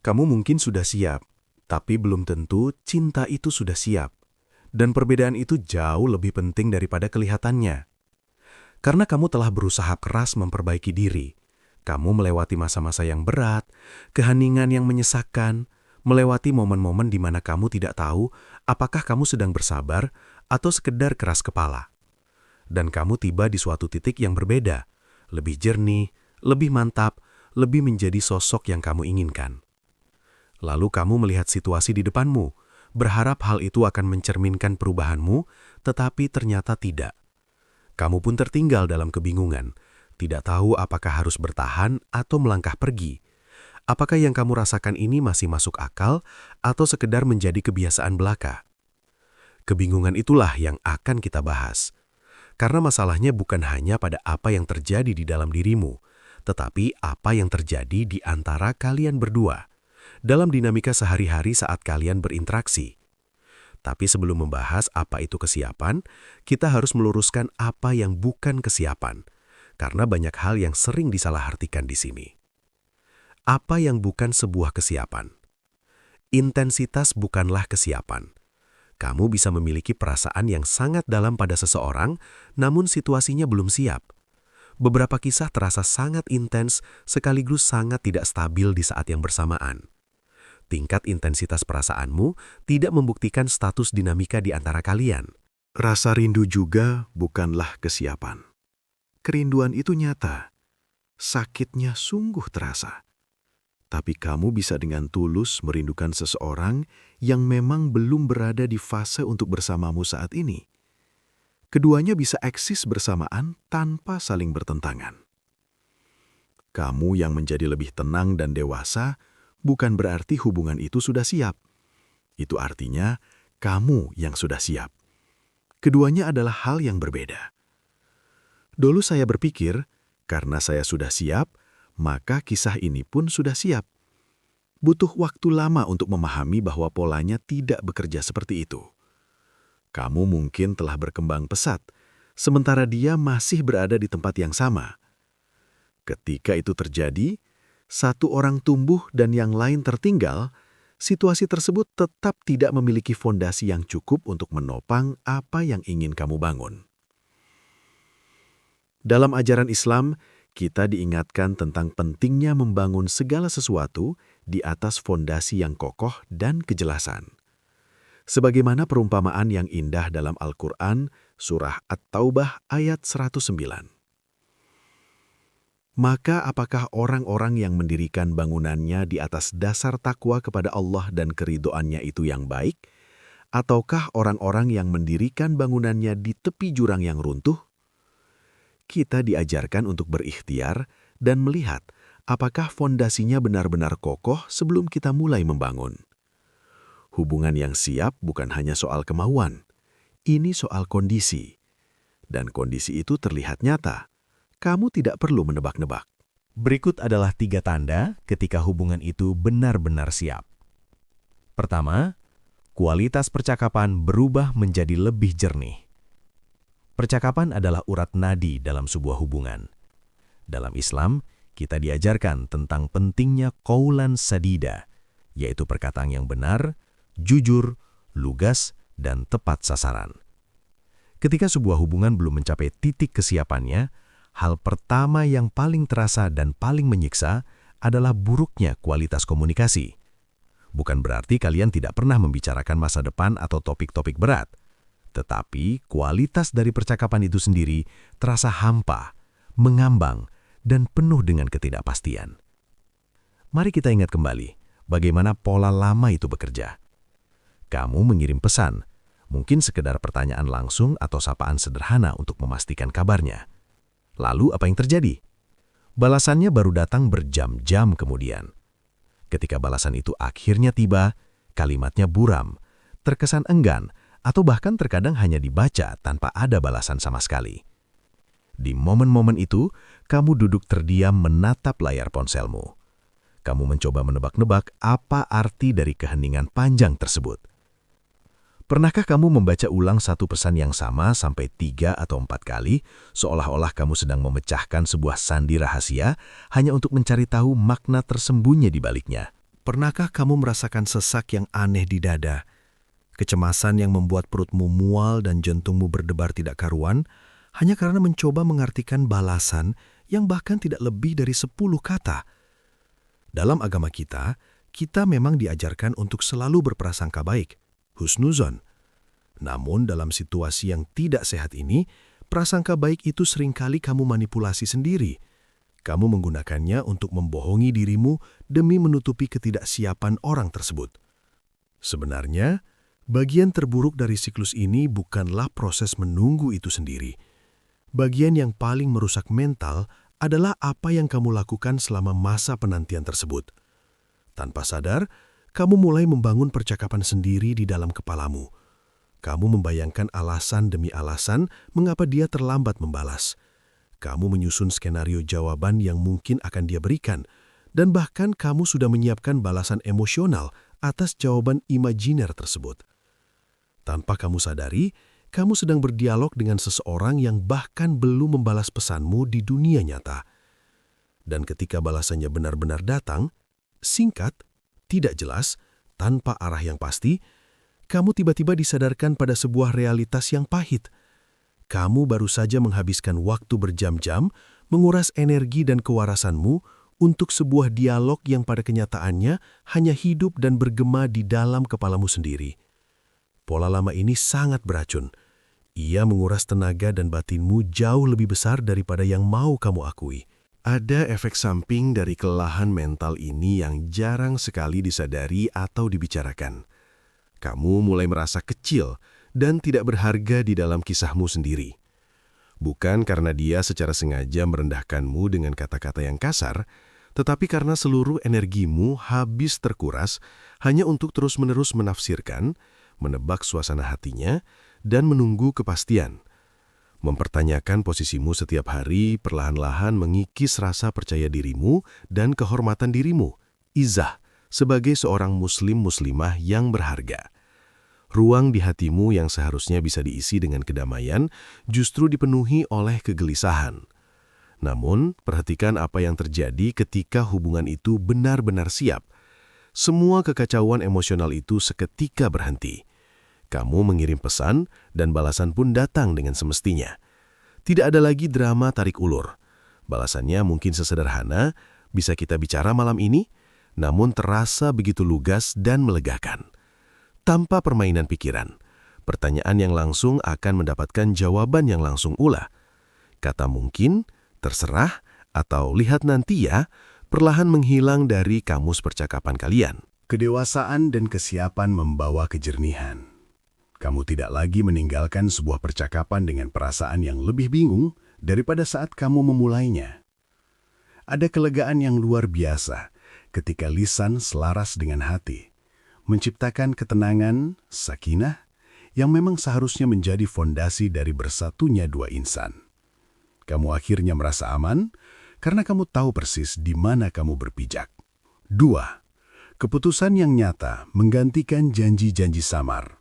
Kamu mungkin sudah siap, tapi belum tentu cinta itu sudah siap. Dan perbedaan itu jauh lebih penting daripada kelihatannya. Karena kamu telah berusaha keras memperbaiki diri. Kamu melewati masa-masa yang berat, keheningan yang menyesakkan, melewati momen-momen di mana kamu tidak tahu apakah kamu sedang bersabar atau sekedar keras kepala. Dan kamu tiba di suatu titik yang berbeda, lebih jernih, lebih mantap, lebih menjadi sosok yang kamu inginkan. Lalu kamu melihat situasi di depanmu, berharap hal itu akan mencerminkan perubahanmu, tetapi ternyata tidak. Kamu pun tertinggal dalam kebingungan, tidak tahu apakah harus bertahan atau melangkah pergi. Apakah yang kamu rasakan ini masih masuk akal atau sekedar menjadi kebiasaan belaka? Kebingungan itulah yang akan kita bahas. Karena masalahnya bukan hanya pada apa yang terjadi di dalam dirimu, tetapi apa yang terjadi di antara kalian berdua, dalam dinamika sehari-hari saat kalian berinteraksi. Tapi sebelum membahas apa itu kesiapan, kita harus meluruskan apa yang bukan kesiapan, karena banyak hal yang sering disalahartikan di sini. Apa yang bukan sebuah kesiapan? Intensitas bukanlah kesiapan. Kamu bisa memiliki perasaan yang sangat dalam pada seseorang, namun situasinya belum siap. Beberapa kisah terasa sangat intens, sekaligus sangat tidak stabil di saat yang bersamaan. Tingkat intensitas perasaanmu tidak membuktikan status dinamika di antara kalian. Rasa rindu juga bukanlah kesiapan. Kerinduan itu nyata. Sakitnya sungguh terasa. Tapi kamu bisa dengan tulus merindukan seseorang yang memang belum berada di fase untuk bersamamu saat ini. Keduanya bisa eksis bersamaan tanpa saling bertentangan. Kamu yang menjadi lebih tenang dan dewasa bukan berarti hubungan itu sudah siap. Itu artinya kamu yang sudah siap. Keduanya adalah hal yang berbeda. Dulu saya berpikir, karena saya sudah siap, maka kisah ini pun sudah siap. Butuh waktu lama untuk memahami bahwa polanya tidak bekerja seperti itu. Kamu mungkin telah berkembang pesat, sementara dia masih berada di tempat yang sama. Ketika itu terjadi, satu orang tumbuh dan yang lain tertinggal, situasi tersebut tetap tidak memiliki fondasi yang cukup untuk menopang apa yang ingin kamu bangun. Dalam ajaran Islam, kita diingatkan tentang pentingnya membangun segala sesuatu di atas fondasi yang kokoh dan kejelasan. Sebagaimana perumpamaan yang indah dalam Al-Quran, Surah At-Taubah ayat 109. Maka apakah orang-orang yang mendirikan bangunannya di atas dasar takwa kepada Allah dan keridhoannya itu yang baik? Ataukah orang-orang yang mendirikan bangunannya di tepi jurang yang runtuh? Kita diajarkan untuk berikhtiar dan melihat apakah fondasinya benar-benar kokoh sebelum kita mulai membangun. Hubungan yang siap bukan hanya soal kemauan, ini soal kondisi. Dan kondisi itu terlihat nyata. Kamu tidak perlu menebak-nebak. Berikut adalah 3 tanda ketika hubungan itu benar-benar siap. Pertama, kualitas percakapan berubah menjadi lebih jernih. Percakapan adalah urat nadi dalam sebuah hubungan. Dalam Islam, kita diajarkan tentang pentingnya qaulan sadida, yaitu perkataan yang benar, jujur, lugas, dan tepat sasaran. Ketika sebuah hubungan belum mencapai titik kesiapannya, hal pertama yang paling terasa dan paling menyiksa adalah buruknya kualitas komunikasi. Bukan berarti kalian tidak pernah membicarakan masa depan atau topik-topik berat. Tetapi kualitas dari percakapan itu sendiri terasa hampa, mengambang, dan penuh dengan ketidakpastian. Mari kita ingat kembali bagaimana pola lama itu bekerja. Kamu mengirim pesan, mungkin sekedar pertanyaan langsung atau sapaan sederhana untuk memastikan kabarnya. Lalu apa yang terjadi? Balasannya baru datang berjam-jam kemudian. Ketika balasan itu akhirnya tiba, kalimatnya buram, terkesan enggan, atau bahkan terkadang hanya dibaca tanpa ada balasan sama sekali. Di momen-momen itu, kamu duduk terdiam menatap layar ponselmu. Kamu mencoba menebak-nebak apa arti dari keheningan panjang tersebut. Pernahkah kamu membaca ulang satu pesan yang sama sampai 3 atau 4 kali, seolah-olah kamu sedang memecahkan sebuah sandi rahasia hanya untuk mencari tahu makna tersembunyi di baliknya? Pernahkah kamu merasakan sesak yang aneh di dada? Kecemasan yang membuat perutmu mual dan jantungmu berdebar tidak karuan hanya karena mencoba mengartikan balasan yang bahkan tidak lebih dari 10 kata. Dalam agama kita memang diajarkan untuk selalu berprasangka baik, husnuzon. Namun dalam situasi yang tidak sehat ini, prasangka baik itu seringkali kamu manipulasi sendiri. Kamu menggunakannya untuk membohongi dirimu demi menutupi ketidaksiapan orang tersebut. Sebenarnya, bagian terburuk dari siklus ini bukanlah proses menunggu itu sendiri. Bagian yang paling merusak mental adalah apa yang kamu lakukan selama masa penantian tersebut. Tanpa sadar, kamu mulai membangun percakapan sendiri di dalam kepalamu. Kamu membayangkan alasan demi alasan mengapa dia terlambat membalas. Kamu menyusun skenario jawaban yang mungkin akan dia berikan, dan bahkan kamu sudah menyiapkan balasan emosional atas jawaban imajiner tersebut. Tanpa kamu sadari, kamu sedang berdialog dengan seseorang yang bahkan belum membalas pesanmu di dunia nyata. Dan ketika balasannya benar-benar datang, singkat, tidak jelas, tanpa arah yang pasti, kamu tiba-tiba disadarkan pada sebuah realitas yang pahit. Kamu baru saja menghabiskan waktu berjam-jam menguras energi dan kewarasanmu untuk sebuah dialog yang pada kenyataannya hanya hidup dan bergema di dalam kepalamu sendiri. Pola lama ini sangat beracun. Ia menguras tenaga dan batinmu jauh lebih besar daripada yang mau kamu akui. Ada efek samping dari kelelahan mental ini yang jarang sekali disadari atau dibicarakan. Kamu mulai merasa kecil dan tidak berharga di dalam kisahmu sendiri. Bukan karena dia secara sengaja merendahkanmu dengan kata-kata yang kasar, tetapi karena seluruh energimu habis terkuras hanya untuk terus-menerus menafsirkan, menebak suasana hatinya, dan menunggu kepastian. Mempertanyakan posisimu setiap hari perlahan-lahan mengikis rasa percaya dirimu dan kehormatan dirimu, izah, sebagai seorang muslim-muslimah yang berharga. Ruang di hatimu yang seharusnya bisa diisi dengan kedamaian justru dipenuhi oleh kegelisahan. Namun, perhatikan apa yang terjadi ketika hubungan itu benar-benar siap. Semua kekacauan emosional itu seketika berhenti. Kamu mengirim pesan dan balasan pun datang dengan semestinya. Tidak ada lagi drama tarik ulur. Balasannya mungkin sesederhana, bisa kita bicara malam ini, namun terasa begitu lugas dan melegakan. Tanpa permainan pikiran, pertanyaan yang langsung akan mendapatkan jawaban yang langsung pula. Kata mungkin, terserah, atau lihat nanti ya, perlahan menghilang dari kamus percakapan kalian. Kedewasaan dan kesiapan membawa kejernihan. Kamu tidak lagi meninggalkan sebuah percakapan dengan perasaan yang lebih bingung daripada saat kamu memulainya. Ada kelegaan yang luar biasa ketika lisan selaras dengan hati, menciptakan ketenangan, sakinah, yang memang seharusnya menjadi fondasi dari bersatunya dua insan. Kamu akhirnya merasa aman karena kamu tahu persis di mana kamu berpijak. 2. Keputusan yang nyata menggantikan janji-janji samar.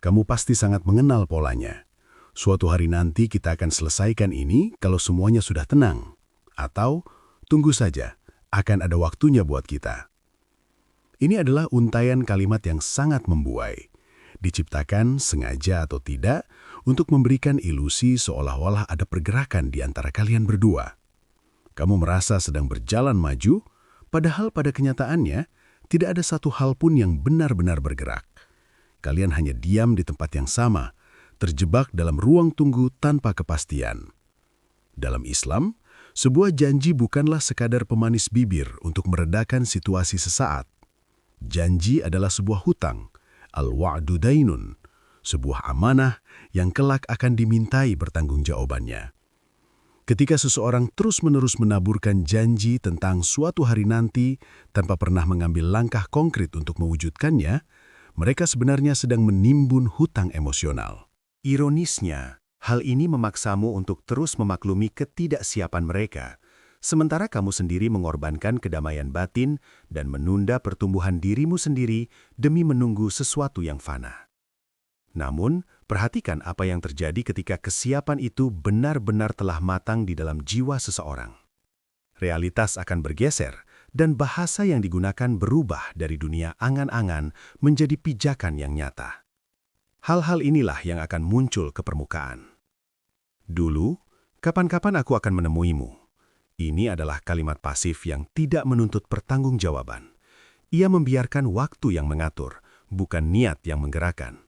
Kamu pasti sangat mengenal polanya. Suatu hari nanti kita akan selesaikan ini kalau semuanya sudah tenang. Atau, tunggu saja, akan ada waktunya buat kita. Ini adalah untaian kalimat yang sangat membuai. Diciptakan sengaja atau tidak untuk memberikan ilusi seolah-olah ada pergerakan di antara kalian berdua. Kamu merasa sedang berjalan maju, padahal pada kenyataannya tidak ada satu hal pun yang benar-benar bergerak. Kalian hanya diam di tempat yang sama, terjebak dalam ruang tunggu tanpa kepastian. Dalam Islam, sebuah janji bukanlah sekadar pemanis bibir untuk meredakan situasi sesaat. Janji adalah sebuah hutang, al-wa'du dainun, sebuah amanah yang kelak akan dimintai pertanggungjawabannya. Ketika seseorang terus-menerus menaburkan janji tentang suatu hari nanti tanpa pernah mengambil langkah konkret untuk mewujudkannya, mereka sebenarnya sedang menimbun hutang emosional. Ironisnya, hal ini memaksamu untuk terus memaklumi ketidaksiapan mereka, sementara kamu sendiri mengorbankan kedamaian batin dan menunda pertumbuhan dirimu sendiri demi menunggu sesuatu yang fana. Namun, perhatikan apa yang terjadi ketika kesiapan itu benar-benar telah matang di dalam jiwa seseorang. Realitas akan bergeser, dan bahasa yang digunakan berubah dari dunia angan-angan menjadi pijakan yang nyata. Hal-hal inilah yang akan muncul ke permukaan. Dulu, kapan-kapan aku akan menemuimu. Ini adalah kalimat pasif yang tidak menuntut pertanggungjawaban. Ia membiarkan waktu yang mengatur, bukan niat yang menggerakkan.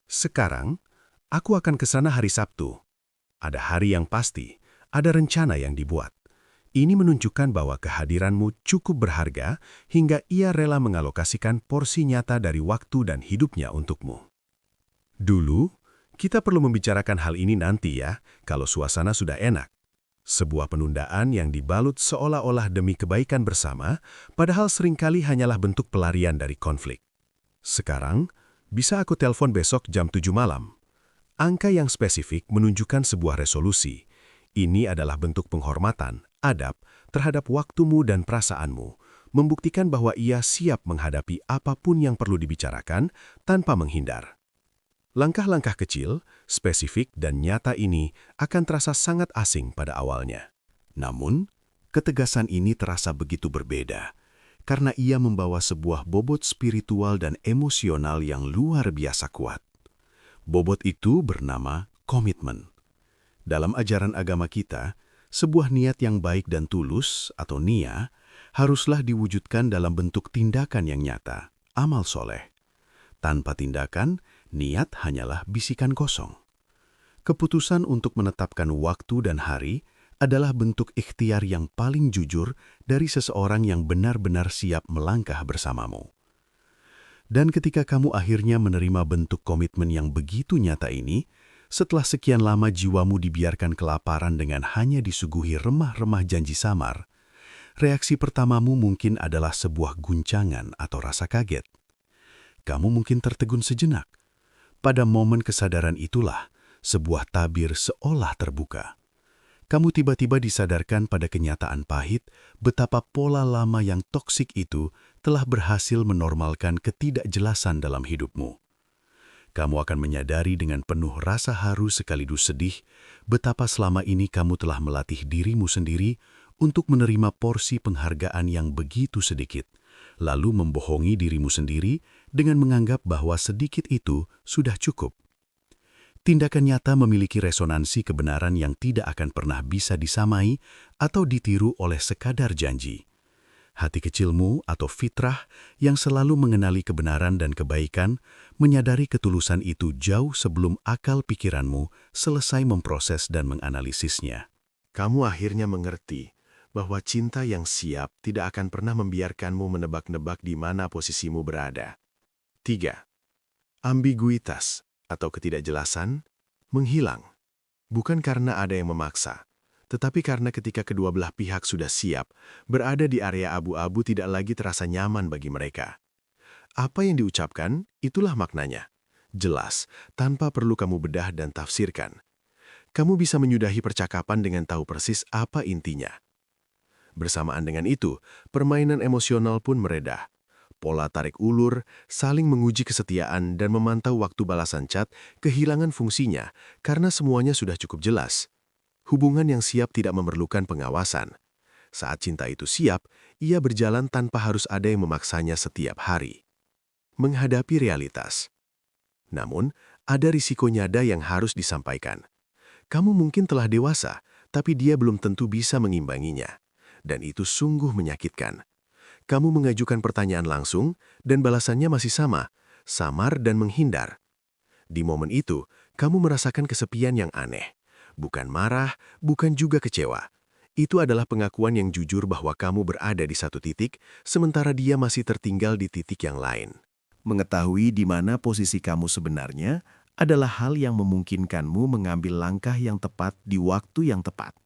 Sekarang, aku akan ke sana hari Sabtu. Ada hari yang pasti, ada rencana yang dibuat. Ini menunjukkan bahwa kehadiranmu cukup berharga hingga ia rela mengalokasikan porsi nyata dari waktu dan hidupnya untukmu. Dulu, kita perlu membicarakan hal ini nanti ya, kalau suasana sudah enak. Sebuah penundaan yang dibalut seolah-olah demi kebaikan bersama, padahal seringkali hanyalah bentuk pelarian dari konflik. Sekarang, bisa aku telepon besok jam 7 malam. Angka yang spesifik menunjukkan sebuah resolusi. Ini adalah bentuk penghormatan, adab, terhadap waktumu dan perasaanmu, membuktikan bahwa ia siap menghadapi apapun yang perlu dibicarakan tanpa menghindar. Langkah-langkah kecil, spesifik dan nyata ini akan terasa sangat asing pada awalnya. Namun, ketegasan ini terasa begitu berbeda, karena ia membawa sebuah bobot spiritual dan emosional yang luar biasa kuat. Bobot itu bernama komitmen. Dalam ajaran agama kita, sebuah niat yang baik dan tulus, atau nia, haruslah diwujudkan dalam bentuk tindakan yang nyata, amal soleh. Tanpa tindakan, niat hanyalah bisikan kosong. Keputusan untuk menetapkan waktu dan hari adalah bentuk ikhtiar yang paling jujur dari seseorang yang benar-benar siap melangkah bersamamu. Dan ketika kamu akhirnya menerima bentuk komitmen yang begitu nyata ini, setelah sekian lama jiwamu dibiarkan kelaparan dengan hanya disuguhi remah-remah janji samar, reaksi pertamamu mungkin adalah sebuah guncangan atau rasa kaget. Kamu mungkin tertegun sejenak. Pada momen kesadaran itulah, sebuah tabir seolah terbuka. Kamu tiba-tiba disadarkan pada kenyataan pahit betapa pola lama yang toksik itu telah berhasil menormalkan ketidakjelasan dalam hidupmu. Kamu akan menyadari dengan penuh rasa haru sekaligus sedih betapa selama ini kamu telah melatih dirimu sendiri untuk menerima porsi penghargaan yang begitu sedikit, lalu membohongi dirimu sendiri dengan menganggap bahwa sedikit itu sudah cukup. Tindakan nyata memiliki resonansi kebenaran yang tidak akan pernah bisa disamai atau ditiru oleh sekadar janji. Hati kecilmu atau fitrah yang selalu mengenali kebenaran dan kebaikan menyadari ketulusan itu jauh sebelum akal pikiranmu selesai memproses dan menganalisisnya. Kamu akhirnya mengerti bahwa cinta yang siap tidak akan pernah membiarkanmu menebak-nebak di mana posisimu berada. 3. Ambiguitas atau ketidakjelasan menghilang, bukan karena ada yang memaksa, tetapi karena ketika kedua belah pihak sudah siap, berada di area abu-abu tidak lagi terasa nyaman bagi mereka. Apa yang diucapkan, itulah maknanya. Jelas, tanpa perlu kamu bedah dan tafsirkan. Kamu bisa menyudahi percakapan dengan tahu persis apa intinya. Bersamaan dengan itu, permainan emosional pun mereda. Pola tarik ulur, saling menguji kesetiaan dan memantau waktu balasan chat kehilangan fungsinya karena semuanya sudah cukup jelas. Hubungan yang siap tidak memerlukan pengawasan. Saat cinta itu siap, ia berjalan tanpa harus ada yang memaksanya setiap hari. Menghadapi realitas. Namun, ada risiko nyada yang harus disampaikan. Kamu mungkin telah dewasa, tapi dia belum tentu bisa mengimbanginya. Dan itu sungguh menyakitkan. Kamu mengajukan pertanyaan langsung, dan balasannya masih sama, samar dan menghindar. Di momen itu, kamu merasakan kesepian yang aneh. Bukan marah, bukan juga kecewa. Itu adalah pengakuan yang jujur bahwa kamu berada di satu titik, sementara dia masih tertinggal di titik yang lain. Mengetahui di mana posisi kamu sebenarnya adalah hal yang memungkinkanmu mengambil langkah yang tepat di waktu yang tepat,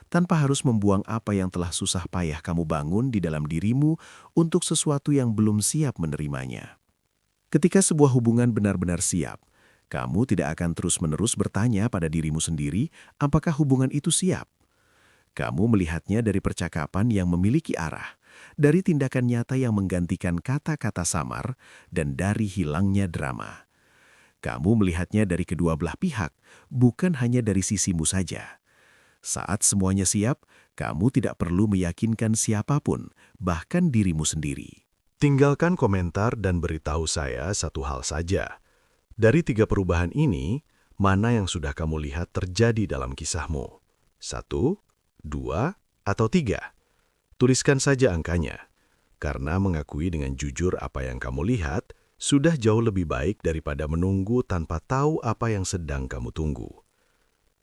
tanpa harus membuang apa yang telah susah payah kamu bangun di dalam dirimu untuk sesuatu yang belum siap menerimanya. Ketika sebuah hubungan benar-benar siap, kamu tidak akan terus-menerus bertanya pada dirimu sendiri apakah hubungan itu siap. Kamu melihatnya dari percakapan yang memiliki arah, dari tindakan nyata yang menggantikan kata-kata samar, dan dari hilangnya drama. Kamu melihatnya dari kedua belah pihak, bukan hanya dari sisimu saja. Saat semuanya siap, kamu tidak perlu meyakinkan siapapun bahkan dirimu sendiri. Tinggalkan komentar dan beritahu saya satu hal saja. Dari 3 perubahan ini, mana yang sudah kamu lihat terjadi dalam kisahmu? 1, 2, atau 3? Tuliskan saja angkanya, karena mengakui dengan jujur apa yang kamu lihat sudah jauh lebih baik daripada menunggu tanpa tahu apa yang sedang kamu tunggu.